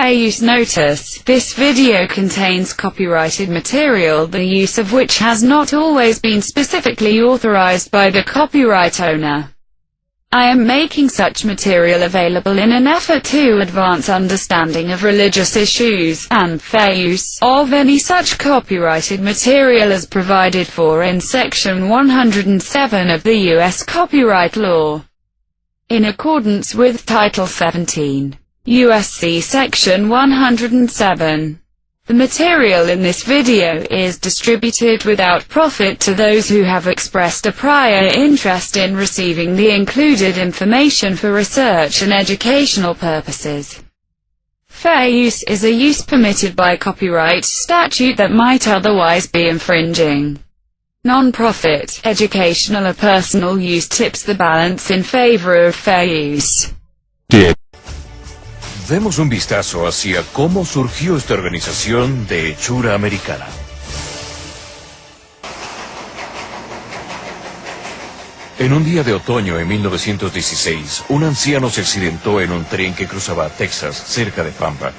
Fair use notice. This video contains copyrighted material, the use of which has not always been specifically authorized by the copyright owner. I am making such material available in an effort to advance understanding of religious issues, and fair use of any such copyrighted material as provided for in Section 107 of the U.S. Copyright Law. In accordance with Title 17, U.S.C. Section 107. The material in this video is distributed without profit to those who have expressed a prior interest in receiving the included information for research and educational purposes. Fair use is a use permitted by copyright statute that might otherwise be infringing. Non-profit, educational or personal use tips the balance in favor of fair use. Demos un vistazo hacia cómo surgió esta organización de hechura americana. En un día de otoño en 1916, un anciano se accidentó en un tren que cruzaba Texas, cerca de Pampa.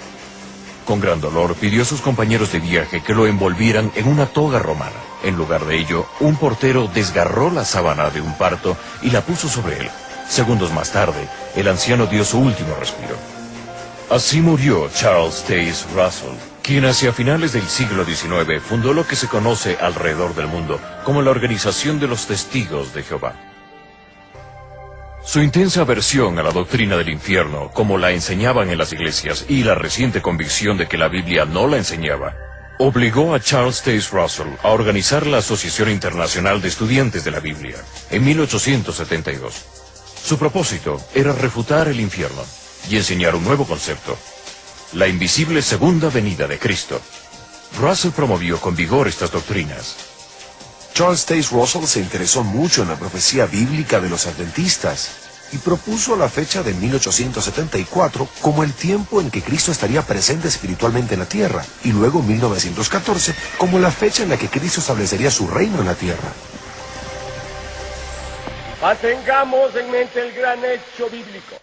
Con gran dolor, pidió a sus compañeros de viaje que lo envolvieran en una toga romana. En lugar de ello, un portero desgarró la sábana de un parto y la puso sobre él. Segundos más tarde, el anciano dio su último respiro. Así murió Charles Taze Russell, quien hacia finales del siglo XIX fundó lo que se conoce alrededor del mundo como la Organización de los Testigos de Jehová. Su intensa aversión a la doctrina del infierno, como la enseñaban en las iglesias, y la reciente convicción de que la Biblia no la enseñaba, obligó a Charles Taze Russell a organizar la Asociación Internacional de Estudiantes de la Biblia en 1872. Su propósito era refutar el infierno y enseñar un nuevo concepto, la invisible segunda venida de Cristo. Russell promovió con vigor estas doctrinas. Charles Taze Russell se interesó mucho en la profecía bíblica de los adventistas y propuso la fecha de 1874 como el tiempo en que Cristo estaría presente espiritualmente en la tierra, y luego 1914 como la fecha en la que Cristo establecería su reino en la tierra. Mantengamos en mente el gran hecho bíblico.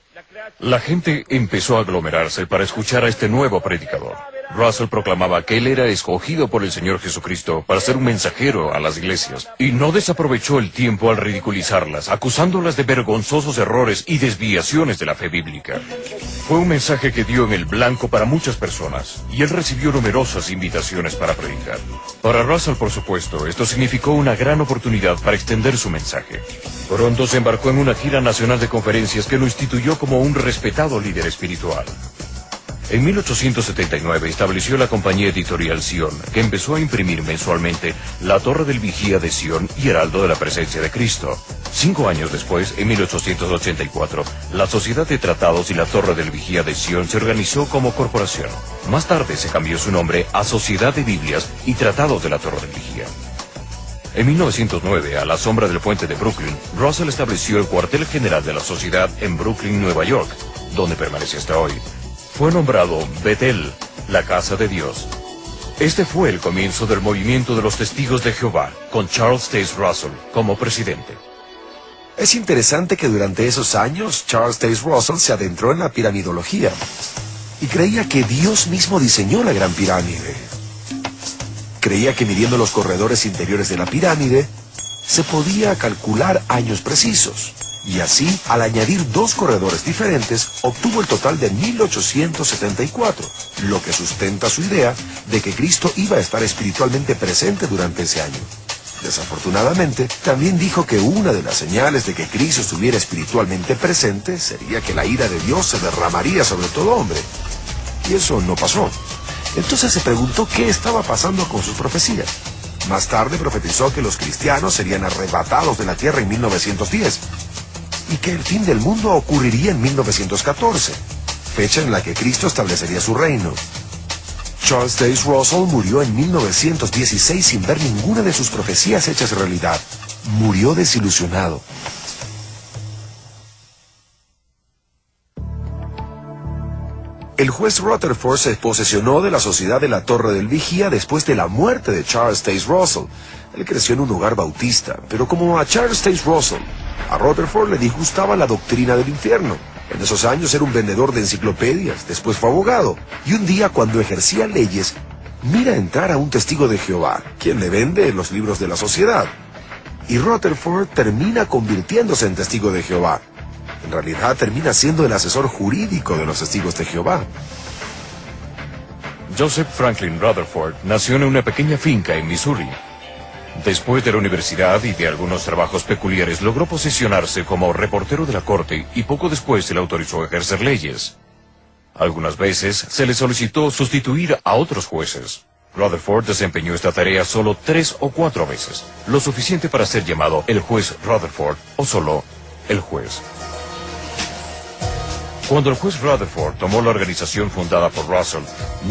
La gente empezó a aglomerarse para escuchar a este nuevo predicador. Russell proclamaba que él era escogido por el Señor Jesucristo para ser un mensajero a las iglesias, y no desaprovechó el tiempo al ridiculizarlas, acusándolas de vergonzosos errores y desviaciones de la fe bíblica. Fue un mensaje que dio en el blanco para muchas personas, y él recibió numerosas invitaciones para predicar. Para Russell, por supuesto, esto significó una gran oportunidad para extender su mensaje. Pronto se embarcó en una gira nacional de conferencias que lo instituyó como un respetado líder espiritual. En 1879 estableció la compañía editorial Sion, que empezó a imprimir mensualmente La Torre del Vigía de Sion y Heraldo de la Presencia de Cristo. 5 años después, en 1884, la Sociedad de Tratados y La Torre del Vigía de Sion se organizó como corporación. Más tarde se cambió su nombre a Sociedad de Biblias y Tratados de la Torre del Vigía. En 1909, a la sombra del puente de Brooklyn, Russell estableció el cuartel general de la sociedad en Brooklyn, Nueva York, donde permanece hasta hoy. Fue nombrado Betel, la Casa de Dios. Este fue el comienzo del movimiento de los Testigos de Jehová, con Charles Taze Russell como presidente. Es interesante que durante esos años, Charles Taze Russell se adentró en la piramidología y creía que Dios mismo diseñó la Gran Pirámide. Creía que midiendo los corredores interiores de la pirámide, se podía calcular años precisos. Y así, al añadir 2 corredores diferentes, obtuvo el total de 1874, lo que sustenta su idea de que Cristo iba a estar espiritualmente presente durante ese año. Desafortunadamente, también dijo que una de las señales de que Cristo estuviera espiritualmente presente sería que la ira de Dios se derramaría sobre todo hombre. Y eso no pasó. Entonces se preguntó qué estaba pasando con sus profecías. Más tarde profetizó que los cristianos serían arrebatados de la tierra en 1910 y que el fin del mundo ocurriría en 1914, fecha en la que Cristo establecería su reino. Charles Taze Russell murió en 1916 sin ver ninguna de sus profecías hechas realidad. Murió desilusionado. El juez Rutherford se posesionó de la Sociedad de la Torre del Vigía después de la muerte de Charles Taze Russell. Él creció en un hogar bautista, pero como a Charles Taze Russell, a Rutherford le disgustaba la doctrina del infierno. En esos años era un vendedor de enciclopedias, después fue abogado, y un día cuando ejercía leyes, mira entrar a un testigo de Jehová, quien le vende los libros de la sociedad. Y Rutherford termina convirtiéndose en testigo de Jehová. En realidad termina siendo el asesor jurídico de los testigos de Jehová. Joseph Franklin Rutherford nació en una pequeña finca en Missouri. Después de la universidad y de algunos trabajos peculiares, logró posicionarse como reportero de la corte y poco después se le autorizó a ejercer leyes. Algunas veces se le solicitó sustituir a otros jueces. Rutherford desempeñó esta tarea solo 3 o 4 veces, lo suficiente para ser llamado el juez Rutherford o solo el juez. Cuando el juez Rutherford tomó la organización fundada por Russell,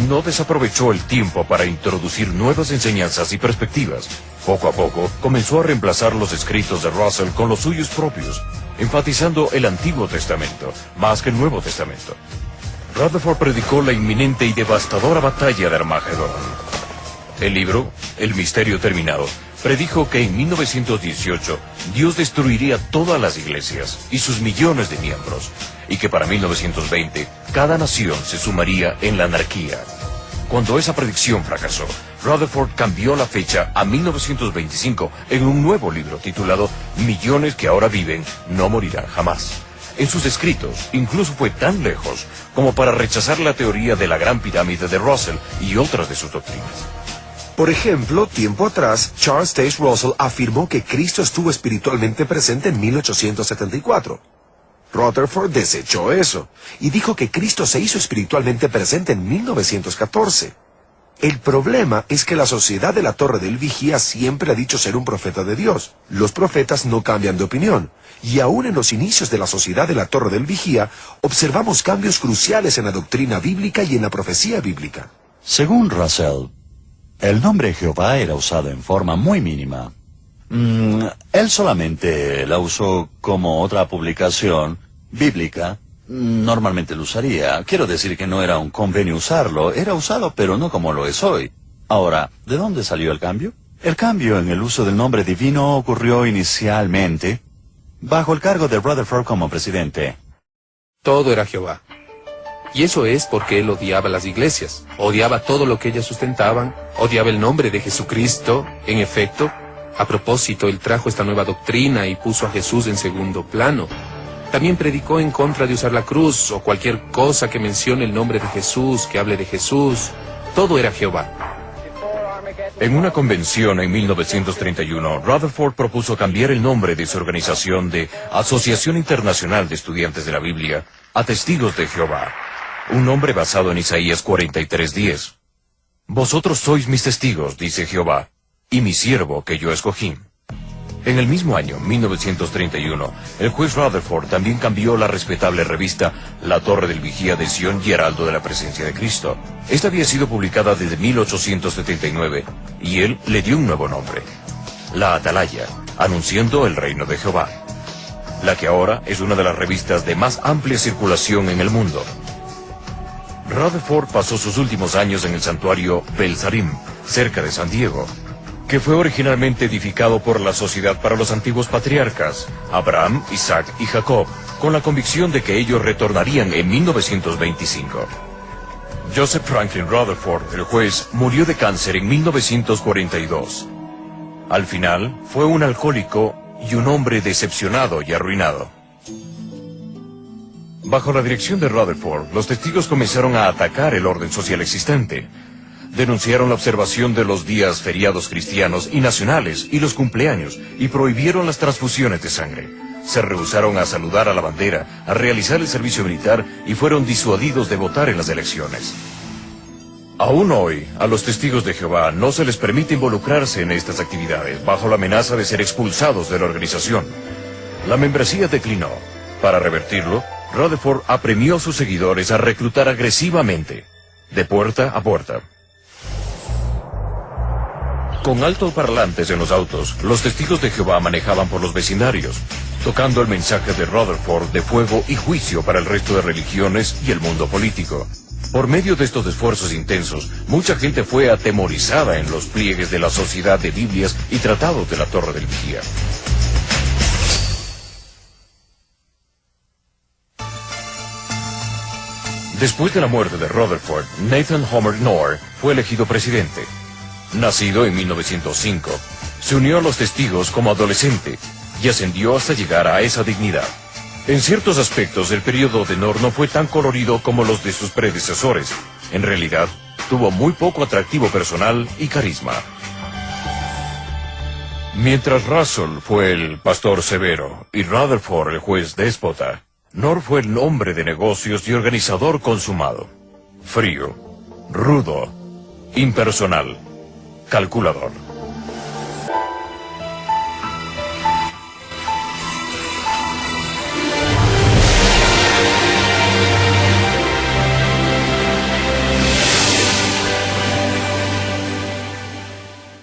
no desaprovechó el tiempo para introducir nuevas enseñanzas y perspectivas. Poco a poco, comenzó a reemplazar los escritos de Russell con los suyos propios, enfatizando el Antiguo Testamento, más que el Nuevo Testamento. Rutherford predicó la inminente y devastadora batalla de Armagedón. El libro, El Misterio Terminado, predijo que en 1918 Dios destruiría todas las iglesias y sus millones de miembros, y que para 1920 cada nación se sumaría en la anarquía. Cuando esa predicción fracasó, Rutherford cambió la fecha a 1925 en un nuevo libro titulado Millones que ahora viven no morirán jamás. En sus escritos, incluso fue tan lejos como para rechazar la teoría de la Gran Pirámide de Russell y otras de sus doctrinas. Por ejemplo, tiempo atrás, Charles Taze Russell afirmó que Cristo estuvo espiritualmente presente en 1874. Rutherford desechó eso y dijo que Cristo se hizo espiritualmente presente en 1914. El problema es que la sociedad de la Torre del Vigía siempre ha dicho ser un profeta de Dios. Los profetas no cambian de opinión, y aún en los inicios de la sociedad de la Torre del Vigía, observamos cambios cruciales en la doctrina bíblica y en la profecía bíblica. Según Russell, el nombre Jehová era usado en forma muy mínima. Él solamente la usó como otra publicación bíblica. Normalmente lo usaría. Quiero decir que no era un convenio usarlo. Era usado, pero no como lo es hoy. Ahora, ¿de dónde salió el cambio? El cambio en el uso del nombre divino ocurrió inicialmente bajo el cargo de Rutherford como presidente. Todo era Jehová. Y eso es porque él odiaba las iglesias, odiaba todo lo que ellas sustentaban, odiaba el nombre de Jesucristo. En efecto, a propósito, él trajo esta nueva doctrina y puso a Jesús en segundo plano. También predicó en contra de usar la cruz o cualquier cosa que mencione el nombre de Jesús, que hable de Jesús. Todo era Jehová. En una convención en 1931, Rutherford propuso cambiar el nombre de su organización de Asociación Internacional de Estudiantes de la Biblia a Testigos de Jehová, un nombre basado en Isaías 43:10. Vosotros sois mis testigos, dice Jehová, y mi siervo que yo escogí. En el mismo año, 1931, el juez Rutherford también cambió la respetable revista La Torre del Vigía de Sion y Heraldo de la Presencia de Cristo. Esta había sido publicada desde 1879 y él le dio un nuevo nombre, La Atalaya, anunciando el reino de Jehová, la que ahora es una de las revistas de más amplia circulación en el mundo. Rutherford pasó sus últimos años en el santuario Belzarim, cerca de San Diego, que fue originalmente edificado por la Sociedad para los Antiguos Patriarcas, Abraham, Isaac y Jacob, con la convicción de que ellos retornarían en 1925. Joseph Franklin Rutherford, el juez, murió de cáncer en 1942. Al final, fue un alcohólico y un hombre decepcionado y arruinado. Bajo la dirección de Rutherford, los testigos comenzaron a atacar el orden social existente. Denunciaron la observación de los días feriados cristianos y nacionales y los cumpleaños y prohibieron las transfusiones de sangre. Se rehusaron a saludar a la bandera, a realizar el servicio militar y fueron disuadidos de votar en las elecciones. Aún hoy, a los testigos de Jehová no se les permite involucrarse en estas actividades bajo la amenaza de ser expulsados de la organización. La membresía declinó. Para revertirlo, Rutherford apremió a sus seguidores a reclutar agresivamente, de puerta a puerta. Con altoparlantes en los autos, los testigos de Jehová manejaban por los vecindarios, tocando el mensaje de Rutherford de fuego y juicio para el resto de religiones y el mundo político. Por medio de estos esfuerzos intensos, mucha gente fue atemorizada en los pliegues de la Sociedad de Biblias y Tratados de la Torre del Vigía. Después de la muerte de Rutherford, Nathan Homer Knorr fue elegido presidente. Nacido en 1905, se unió a los testigos como adolescente y ascendió hasta llegar a esa dignidad. En ciertos aspectos, el periodo de Knorr no fue tan colorido como los de sus predecesores. En realidad, tuvo muy poco atractivo personal y carisma. Mientras Russell fue el pastor severo y Rutherford el juez déspota, Knorr fue el hombre de negocios y organizador consumado. Frío, rudo, impersonal, calculador.